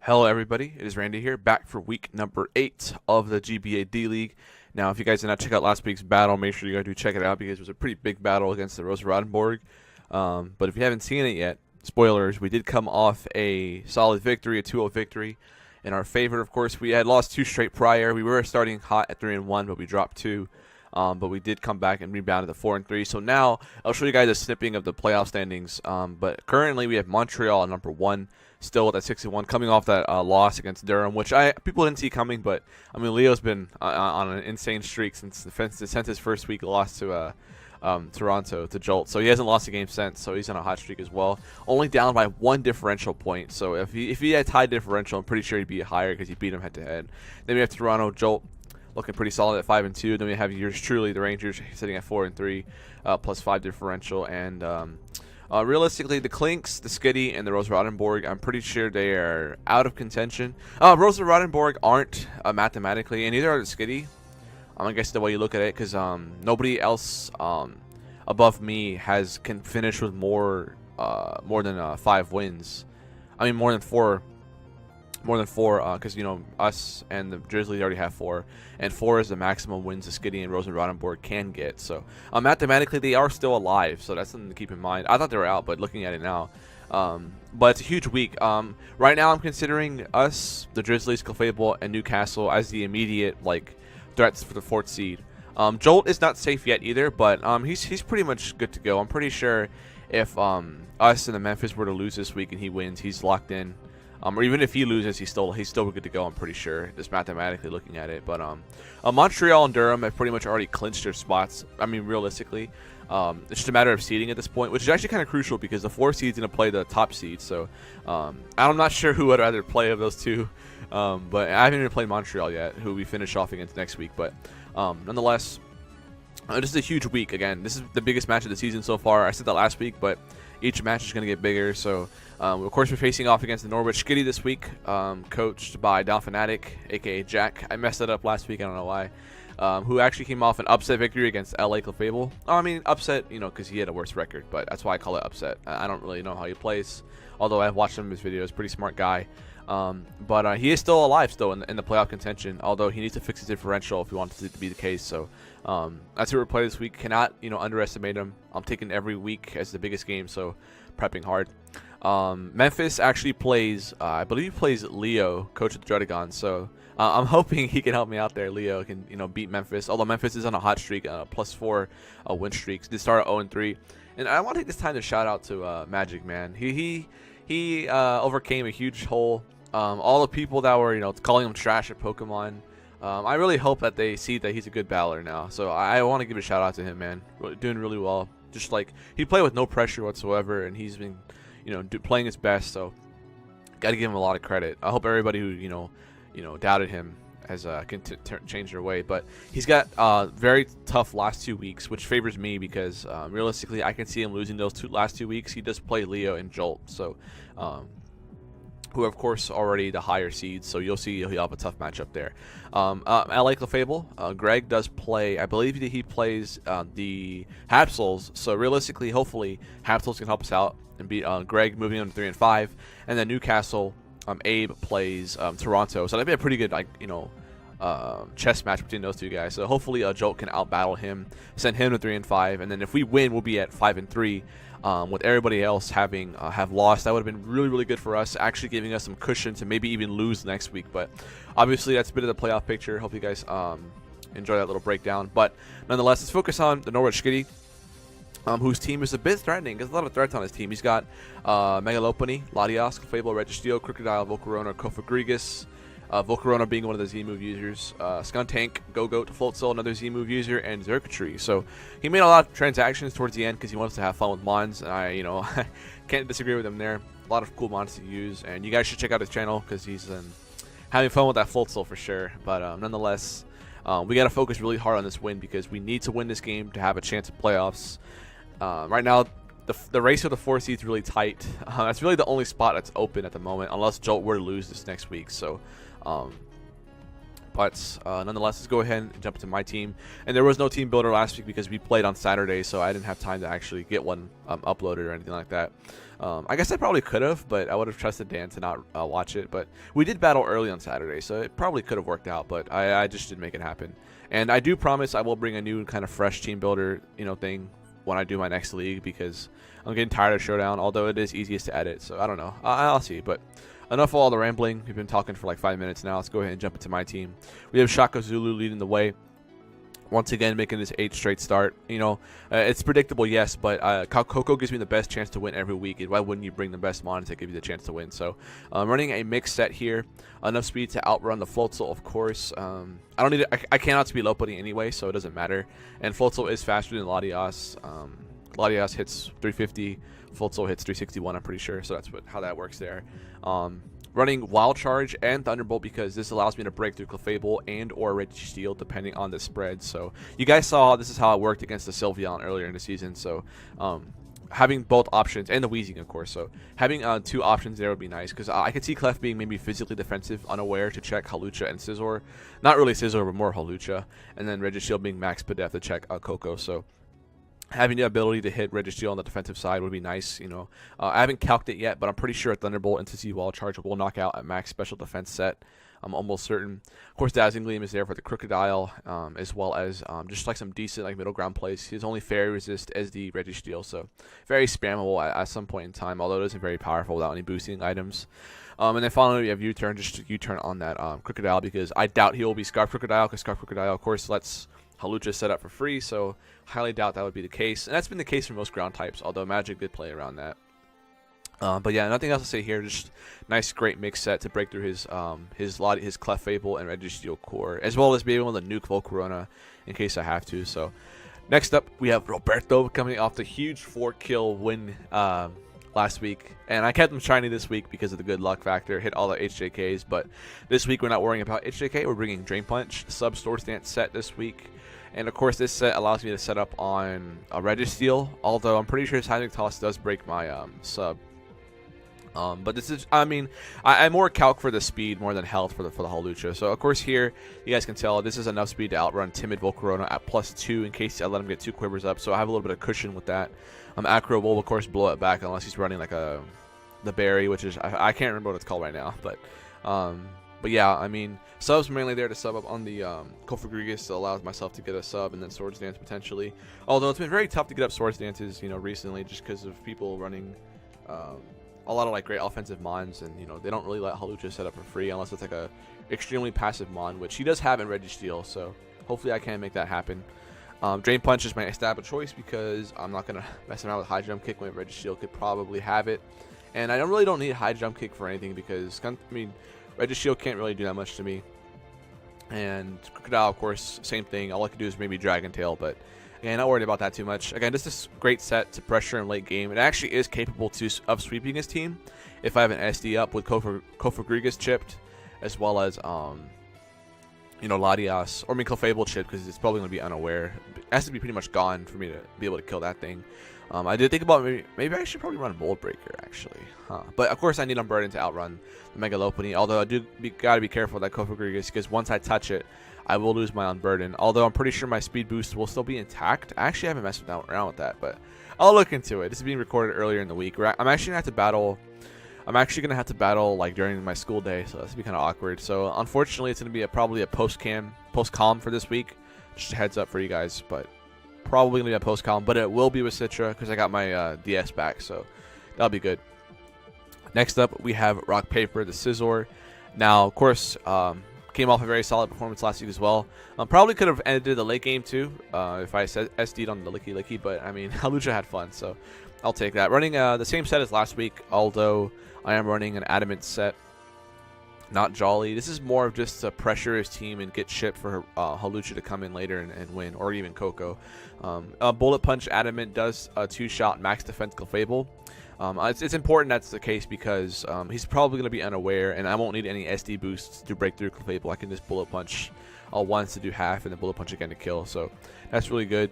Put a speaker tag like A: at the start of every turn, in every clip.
A: Hello everybody, it is Randy here, back for week number 8 of the GBA D-League. Now, if you guys did not check out last week's battle, make sure you guys do check it out because it was a pretty big battle against the Rosa Rodenborg. But if you haven't seen it yet, spoilers, we did come off a solid victory, a 2-0 victory in our favor. Of course, we had lost 2 straight prior. We were starting hot at 3-1, but we dropped 2. But we did come back and rebounded to 4-3. So now I'll show you guys a snipping of the playoff standings. But currently we have Montreal at number 1, still at 61, coming off that loss against Durham, which people didn't see coming. But I mean, Leo's been on an insane streak since his first week loss to Toronto to Jolt. So he hasn't lost a game since. So he's on a hot streak as well. Only down by 1 differential point. So if he had tied differential, I'm pretty sure he'd be higher because he beat him head to head. Then we have Toronto, Jolt, looking pretty solid at 5-2. Then we have yours truly, the Rangers, sitting at 4-3, plus 5 differential. And realistically, the Clinks, the Skitty, and the Rosa Rodenborg, I'm pretty sure they are out of contention. Rosa Rodenborg aren't mathematically, and neither are the Skitty. I guess the way you look at it, because nobody else above me can finish with more than 5 wins. I mean, more than 4. More than 4, because us and the Drizzlies already have 4, and 4 is the maximum wins the Skitty and Rosa Rodenborg can get. So mathematically, they are still alive. So that's something to keep in mind. I thought they were out, but looking at it now, but it's a huge week. Right now, I'm considering us, the Drizzlies, Clefable, and Newcastle as the immediate threats for the 4th seed. Jolt is not safe yet either, but he's pretty much good to go. I'm pretty sure if us and the Memphis were to lose this week and he wins, he's locked in. Or even if he loses, he's still good to go. I'm pretty sure, just mathematically looking at it. But Montreal and Durham have pretty much already clinched their spots. I mean, realistically, it's just a matter of seeding at this point, which is actually kind of crucial because the 4 seed's going to play the top seed. So I'm not sure who I'd rather play of those two. But I haven't even played Montreal yet, who we finish off against next week. But nonetheless, this is a huge week. Again, this is the biggest match of the season so far. I said that last week, but each match is going to get bigger. So, of course, we're facing off against the Norwich Skitty this week, coached by Donphanatic, a.k.a. Jack. I messed that up last week. I don't know why. Who actually came off an upset victory against LA Clefable. I mean, upset, because he had a worse record, but that's why I call it upset. I don't really know how he plays, although I've watched some of his videos. Pretty smart guy. But he is still alive in the playoff contention, although he needs to fix his differential if he wants it to be the case. So that's who we're playing this week. Cannot underestimate him. I'm taking every week as the biggest game, so prepping hard. Memphis actually plays, I believe he plays Leo, coach of the Dredagon. So I'm hoping he can help me out there. Leo can beat Memphis, although Memphis is on a hot streak, +4 win streaks. They start at 0-3, and I want to take this time to shout out to Magic, man. He overcame a huge hole. All the people that were calling him trash at Pokemon, I really hope that they see that he's a good battler now. So I want to give a shout out to him, man. Doing really well. Just he played with no pressure whatsoever, and he's been playing his best. So got to give him a lot of credit. I hope everybody who doubted him has can change their way. But he's got very tough last 2 weeks, which favors me because realistically I can see him losing those last 2 weeks. He does play Leo and Jolt, so who are of course already the higher seeds, so you'll see he'll have a tough matchup there. LA Clefable, Greg does play, I believe he plays the Hapsels, so realistically, hopefully, Hapsels can help us out and beat Greg, moving on to 3-5, and then Newcastle, Abe plays Toronto, so that'd be a pretty good chess match between those two guys. So hopefully Jolt can outbattle him, send him to 3-5, and then if we win, we'll be at 5-3. With everybody else have lost, that would have been really, really good for us, actually giving us some cushion to maybe even lose next week. But obviously, that's a bit of the playoff picture. Hope you guys enjoy that little breakdown. But nonetheless, let's focus on the Norwich Skitty, whose team is a bit threatening. There's a lot of threats on his team. He's got Mega Lopunny, Latias, Fable, Registeel, Crocodile, Volcarona, Kofagrigus, Volcarona being one of the Z-move users, Skuntank, Go-Goat, Floatzel, another Z-move user, and Xurkitree. So he made a lot of transactions towards the end because he wants to have fun with Mons, and I, can't disagree with him there. A lot of cool Mons to use, and you guys should check out his channel because he's having fun with that Floatzel for sure. But nonetheless, we got to focus really hard on this win because we need to win this game to have a chance at playoffs. Right now, the race for the 4 seed is really tight. That's really the only spot that's open at the moment, unless Jolt were to lose this next week. So, but nonetheless, let's go ahead and jump into my team. And there was no Teambuilder last week because we played on Saturday, so I didn't have time to actually get one uploaded or anything like that. I guess I probably could have, but I would have trusted Dan to not watch it. But we did battle early on Saturday, so it probably could have worked out, but I just didn't make it happen. And I do promise I will bring a new kind of fresh team builder, thing when I do my next league, because I'm getting tired of Showdown, although it is easiest to edit, so I don't know. I'll see, but enough of all the rambling. We've been talking for like 5 minutes now. Let's go ahead and jump into my team. We have Shaka Zulu leading the way. Once again, making this 8th straight start. It's predictable, yes, but Coco gives me the best chance to win every week. Why wouldn't you bring the best mons that give you the chance to win? So I'm running a mixed set here. Enough speed to outrun the Floatzel, of course. I cannot speed lopunny anyway, so it doesn't matter. And Floatzel is faster than Latias. Latias hits 350. Floatzel hits 361, I'm pretty sure. So that's how that works there. Running Wild Charge and Thunderbolt because this allows me to break through Clefable and or Registeel depending on the spread. So you guys saw this is how it worked against the Sylveon earlier in the season. So having both options, and the Weezing of course, so having 2 options there would be nice, because I could see Clef being maybe physically defensive, unaware to check Hawlucha and Scizor. Not really Scizor, but more Hawlucha. And then Registeel being max Pidef to check Coco. So having the ability to hit Registeel on the defensive side would be nice. I haven't calced it yet, but I'm pretty sure a Thunderbolt into C Wild Charge will knock out a max special defense set. I'm almost certain. Of course, Dazzling Gleam is there for the Crocodile, as well as just like some decent middle ground plays. He's only Fairy Resist as the Registeel, so very spammable at some point in time, although it isn't very powerful without any boosting items. And then finally we have U-Turn, just U-Turn on that Crocodile, because I doubt he will be Scarf Crocodile, because Scarf Crocodile, of course, lets Hawlucha set up for free, so highly doubt that would be the case. And that's been the case for most ground types, although Magic did play around that. But yeah, nothing else to say here. Just nice, great mix set to break through his Clefable and Registeel core, as well as being able to nuke Volcarona in case I have to. So next up, we have Roberto coming off the huge 4-kill win last week, and I kept him shiny this week because of the good luck factor. Hit all the HJKs, but this week we're not worrying about HJK. We're bringing Drain Punch, sub Swords Dance set this week. And of course, this set allows me to set up on a Registeel, although I'm pretty sure Seismic Toss does break my sub. But this is, I more calc for the speed more than health for the Hawlucha. So of course here, you guys can tell this is enough speed to outrun Timid Volcarona at +2 in case I let him get 2 quivers up. So I have a little bit of cushion with that. Acro will of course blow it back unless he's running like the berry, which is I can't remember what it's called right now. But yeah, subs mainly there to sub up on the Cofagrigus to allow myself to get a sub and then Swords Dance potentially. Although it's been very tough to get up Swords Dances, recently, just because of people running a lot of like great offensive mons, and they don't really let Hawlucha set up for free unless it's like a extremely passive mon, which he does have in Registeel. So hopefully I can make that happen. Drain Punch is my established choice because I'm not gonna mess around with High Jump Kick when Registeel could probably have it, and I really don't need High Jump Kick for anything because Registeel can't really do that much to me. And Crocodile, of course, same thing. All I can do is maybe Dragon Tail, but again, not worried about that too much. Again, this is a great set to pressure in late game. It actually is capable of sweeping his team if I have an SD up with Cofagrigus chipped, as well as Latias, or Clefable chipped, because it's probably going to be unaware. It has to be pretty much gone for me to be able to kill that thing. I did think about maybe I should probably run Mold Breaker actually, but of course I need Unburden to outrun the Mega Lopunny. Although I gotta be careful with that Cofagrigus, because once I touch it, I will lose my Unburden. Although I'm pretty sure my speed boost will still be intact. I actually haven't messed around with that, but I'll look into it. This is being recorded earlier in the week. I'm actually gonna have to battle. I'm actually gonna have to battle like during my school day, so that's gonna be kind of awkward. So unfortunately, it's gonna be probably a post-com for this week. Just a heads up for you guys, but probably gonna be a post-com. But it will be with Citra because I got my DS back, so that'll be good. Next up, we have Rock Paper, the Scizor. Now, of course, came off a very solid performance last week as well. Probably could have ended the late game too if I said SD'd on the Licky, but Hawlucha had fun, so I'll take that. Running the same set as last week, although I am running an Adamant set, not Jolly. This is more of just to pressure his team and get shit for Hawlucha to come in later and win, or even Coco. Bullet Punch Adamant does a 2-shot max defense Clefable. It's important that's the case because he's probably going to be unaware, and I won't need any SD boosts to break through Clefable. I can just Bullet Punch once to do half, and then Bullet Punch again to kill. So that's really good.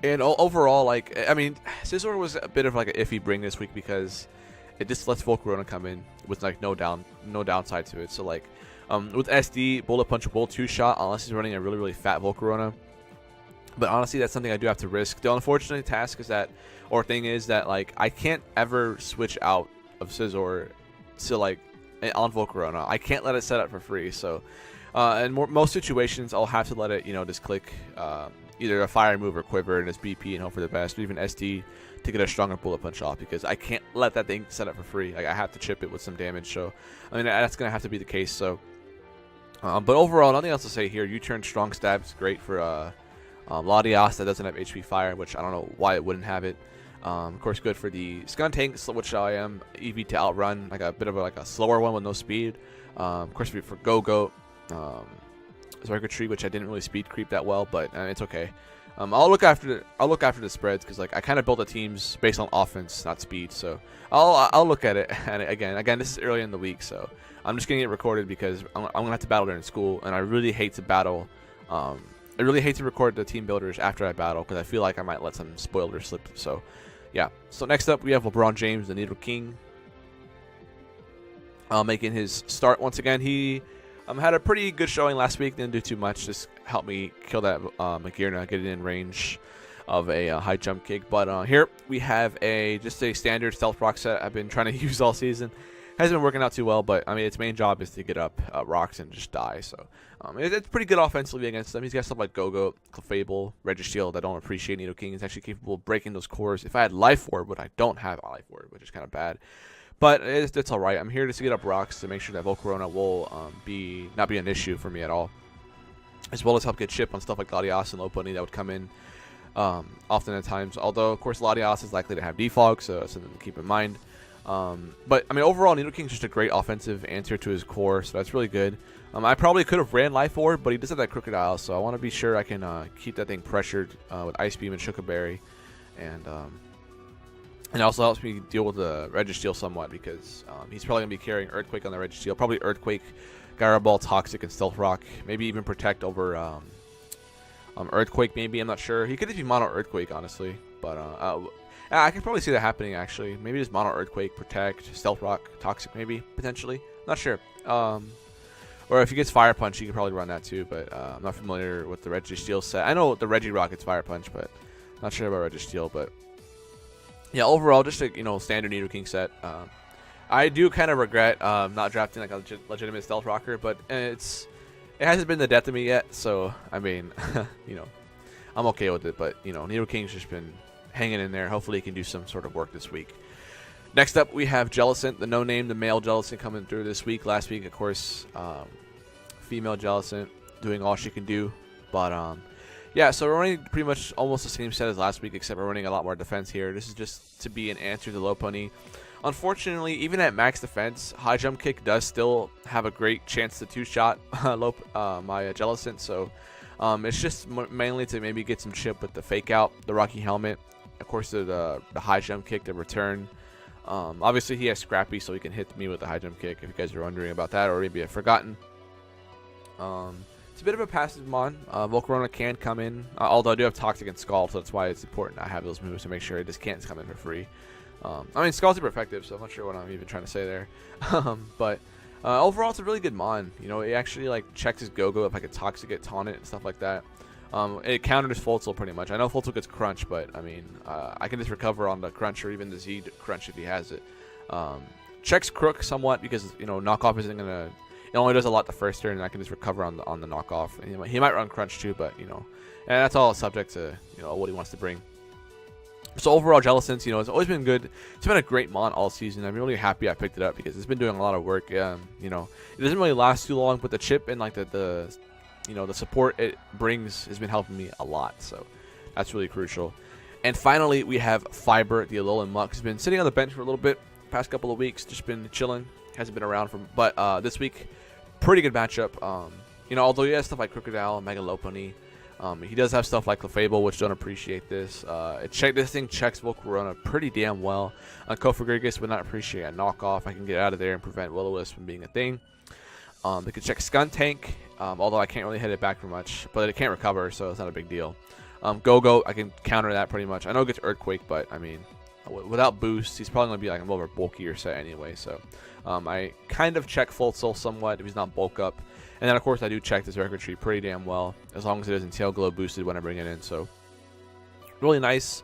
A: And overall, Scizor was a bit of like an iffy bring this week because it just lets Volcarona come in with like no downside to it. So with SD, Bullet Punch will 2-shot unless he's running a really fat Volcarona. But honestly, that's something I do have to risk. The unfortunate task is that, or thing is that, like, I can't ever switch out of Scizor to, like, on volcarona. I can't let it set up for free. So, in most situations, I'll have to let it, just click either a fire move or quiver and just BP and hope for the best, or even SD to get a stronger bullet punch off, because I can't let that thing set up for free. Like, I have to chip it with some damage. So, I mean, that's going to have to be the case. So, but overall, nothing else to say here. U-turn strong stab is great for Latias that doesn't have HP fire, which I don't know why it wouldn't have it. Of course, good for the Skuntank, which I am EV to outrun, like a bit of a slower one with no speed. Of course, for Go-Go, Circuitry, which I didn't really speed creep that well, but it's okay. I'll look after the spreads, because like I kind of built the teams based on offense, not speed. So I'll look at it. And again, this is early in the week, so I'm just getting it recorded because I'm gonna have to battle during school, and I really hate to battle. I really hate to record the team builders after I battle, because I feel like I might let some spoilers slip. So, yeah. So next up, we have LeBron James, the Needle King, making his start once again. He had a pretty good showing last week. Didn't do too much. Just helped me kill that Magirna, get it in range of a high jump kick. But here we have just a standard stealth rock set I've been trying to use all season. Hasn't been working out too well, but I mean, its main job is to get up rocks and just die. So it's pretty good offensively against them. He's got stuff like Go-Go, Clefable, Registeel that don't appreciate Needle King. He's actually capable of breaking those cores. If I had Life Orb, but I don't have a Life Orb, which is kind of bad. But it's all right. I'm here just to get up rocks to make sure that Volcarona will not be an issue for me at all, as well as help get chip on stuff like Latias and Lopunny that would come in often at times. Although, of course, Latias is likely to have defog, so that's something to keep in mind. But I mean, overall, Needle King's just a great offensive answer to his core, so that's really good. I probably could have ran Life Orb, but he does have that Crocodile, so I want to be sure I can keep that thing pressured with Ice Beam and Chocoberry, and it also helps me deal with the Registeel somewhat, because he's probably gonna be carrying Earthquake on the Registeel, probably Earthquake, Gyro Ball, Toxic, and Stealth Rock, maybe even Protect over Earthquake. Maybe, I'm not sure. He could just be mono Earthquake, honestly, but I can probably see that happening, actually. Maybe just mono Earthquake, Protect, Stealth Rock, Toxic, maybe, potentially. Not sure. Or if he gets Fire Punch, he could probably run that too, but I'm not familiar with the Registeel set. I know the Regirock gets Fire Punch, but not sure about Registeel. But yeah, overall, just a standard Needle King set. I do kind of regret not drafting like a legitimate Stealth Rocker, but it hasn't been the death of me yet. So I mean, I'm okay with it. But Needle King's just been hanging in there. Hopefully, he can do some sort of work this week. Next up, we have Jellison, the no-name, the male Jellison coming through this week. Last week, of course, female Jellison doing all she can do. But, yeah, so we're running pretty much almost the same set as last week, except we're running a lot more defense here. This is just to be an answer to Lopunny. Unfortunately, even at max defense, High Jump Kick does still have a great chance to two-shot my Jellison. So it's just mainly to maybe get some chip with the Fake Out, the Rocky Helmet. Of course, the High Jump Kick, the return. Obviously, he has Scrappy, so he can hit me with the High Jump Kick, if you guys are wondering about that, or maybe have forgotten. It's a bit of a passive mon. Volcarona can come in, although I do have Toxic and Scald, so that's why it's important I have those moves to make sure it just can't come in for free. I mean, Scald's super effective, so I'm not sure what I'm even trying to say there. But overall, it's a really good mon. It actually checks his Go-Go if I could Toxic it, taunt it, and stuff like that. It counters Foltzel pretty much. I know Foltzel gets Crunch, but I mean, I can just recover on the Crunch or even the Z Crunch if he has it. Checks Crook somewhat because knockoff isn't gonna. It only does a lot the first turn, and I can just recover on the knockoff. And he might run Crunch too, but and that's all subject to what he wants to bring. So overall, Jellison, it's always been good. It's been a great mon all season. I'm really happy I picked it up because it's been doing a lot of work. It doesn't really last too long, but the chip and the support it brings has been helping me a lot, so that's really crucial. And finally, we have Fiber, the Alolan Muck. He's been sitting on the bench for a little bit, past couple of weeks, just been chilling. Hasn't been around but this week, pretty good matchup. Although he has stuff like Crocodile, Mega Lopunny, he does have stuff like Clefable, which don't appreciate this. This thing checks Volcarona pretty damn well. Kofagrigus would not appreciate a knockoff. I can get out of there and prevent Will-O-Wisp from being a thing. They could check Skuntank, although I can't really hit it back for much, but it can't recover, so it's not a big deal. Go-Go, I can counter that pretty much. I know it gets Earthquake, but I mean, without boost, he's probably going to be like a more bulkier set anyway. So I kind of check Full Soul somewhat if he's not bulk up. And then, of course, I do check this record tree pretty damn well, as long as it isn't Tail Glow boosted when I bring it in. So really nice.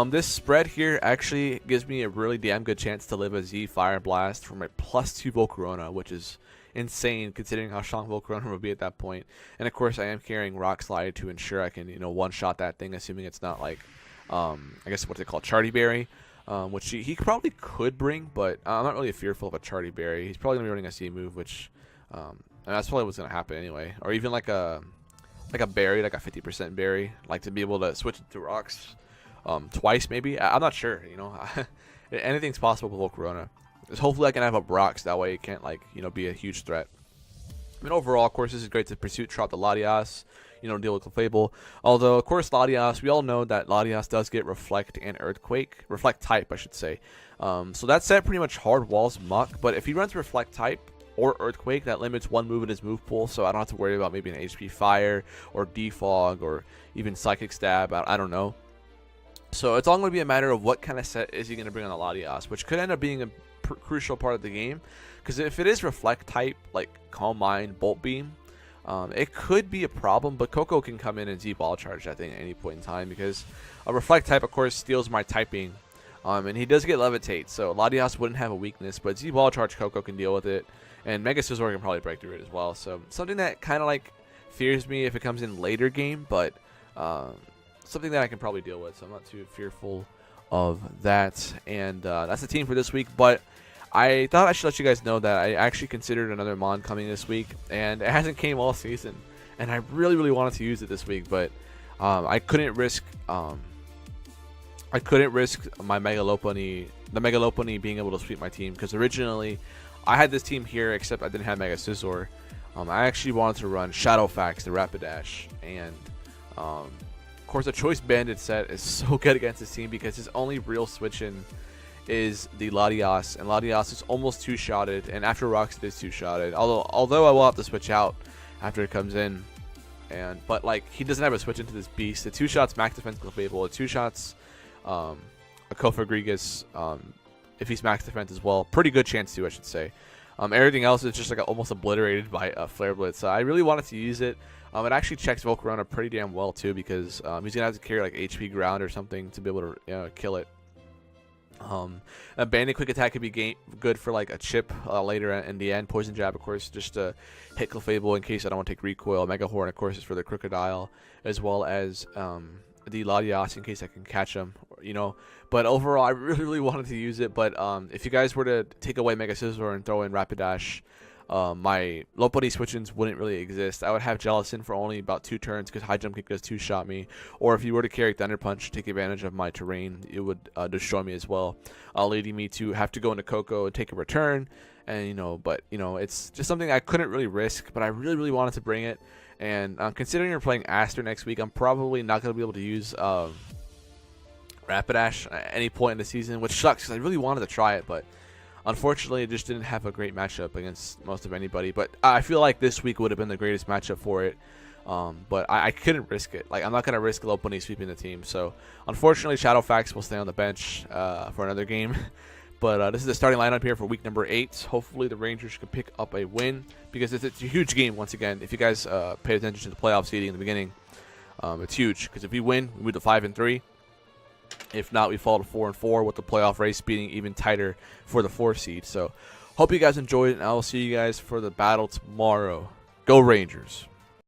A: This spread here actually gives me a really damn good chance to live a Z Fire Blast from a +2 Volcarona, which is insane considering how strong Volcarona would be at that point. And of course, I am carrying Rock Slide to ensure I can, one-shot that thing, assuming it's not like, I guess what they call Charty Berry, which he probably could bring, but I'm not really fearful of a Charty Berry. He's probably gonna be running a Z move, which, and that's probably what's gonna happen anyway, or even like a berry, like a 50% berry, like to be able to switch it to rocks twice maybe. I'm not sure, anything's possible with Volcarona. Hopefully I can have up rocks, that way it can't be a huge threat. I mean, overall, of course, this is great to Pursuit Trot the Latias, deal with Clefable. Although, of course, Latias, we all know that Latias does get Reflect and Earthquake. Reflect type, I should say. So that set pretty much hard walls Muck, but if he runs Reflect type or Earthquake, that limits one move in his move pool, so I don't have to worry about maybe an HP Fire or Defog or even Psychic Stab. I don't know. So it's all going to be a matter of what kind of set is he going to bring on the Latias, which could end up being a crucial part of the game, because if it is Reflect type, like Calm Mind, Bolt Beam, it could be a problem, but Coco can come in and Z-Ball Charge that thing at any point in time, because a Reflect type, of course, steals my typing, and he does get Levitate, so Latias wouldn't have a weakness, but Z-Ball Charge Coco can deal with it, and Mega Scizor can probably break through it as well, so something that kind of like fears me if it comes in later game, but something that I can probably deal with, so I'm not too fearful of that. And that's the team for this week, but I thought I should let you guys know that I actually considered another Mon coming this week, and it hasn't came all season, and I really wanted to use it this week, but I couldn't risk my Mega Lopunny, the Mega Lopunny being able to sweep my team, because originally I had this team here, except I didn't have Mega Scizor. I actually wanted to run Shadowfax, the Rapidash, and of course, the Choice Bandit set is so good against this team because his only real switch-in is the Latias, and Latias is almost two-shotted, and after Rocks it is two-shotted. Although I will have to switch out after it comes in, but like he doesn't have a switch into this beast. The two shots max defense Clefable, the two shots a Kofa Grigas, if he's max defense as well, pretty good chance to, I should say. Everything else is just like almost obliterated by Flare Blitz. So I really wanted to use it. It actually checks Volcarona pretty damn well too, because he's gonna have to carry like HP Ground or something to be able to kill it. A Bandit Quick Attack could be good for like a chip later in the end. Poison Jab, of course, just to hit Clefable in case I don't want to take Recoil. Mega Horn, of course, is for the Crocodile, as well as the Latias in case I can catch him. But overall, I really wanted to use it. But if you guys were to take away Mega Scizor and throw in Rapidash, my Lopunny switch-ins wouldn't really exist. I would have Jellison for only about 2 turns because High Jump Kick does 2-shot me. Or if you were to carry Thunder Punch to take advantage of my terrain, it would destroy me as well, leading me to have to go into Coco and take a return. And it's just something I couldn't really risk, but I really wanted to bring it. And considering you're playing Aster next week, I'm probably not going to be able to use Rapidash at any point in the season, which sucks because I really wanted to try it, but unfortunately, it just didn't have a great matchup against most of anybody. But I feel like this week would have been the greatest matchup for it. But I couldn't risk it. Like, I'm not going to risk Lopunny sweeping the team. So, unfortunately, Shadowfax will stay on the bench for another game. But this is the starting lineup here for week number 8. Hopefully, the Rangers can pick up a win, because it's a huge game once again. If you guys pay attention to the playoff seeding in the beginning, it's huge. Because if we win, we move to 5-3. If not, we fall to 4-4, with the playoff race being even tighter for the 4 seed. So, hope you guys enjoyed it, and I will see you guys for the battle tomorrow. Go Rangers!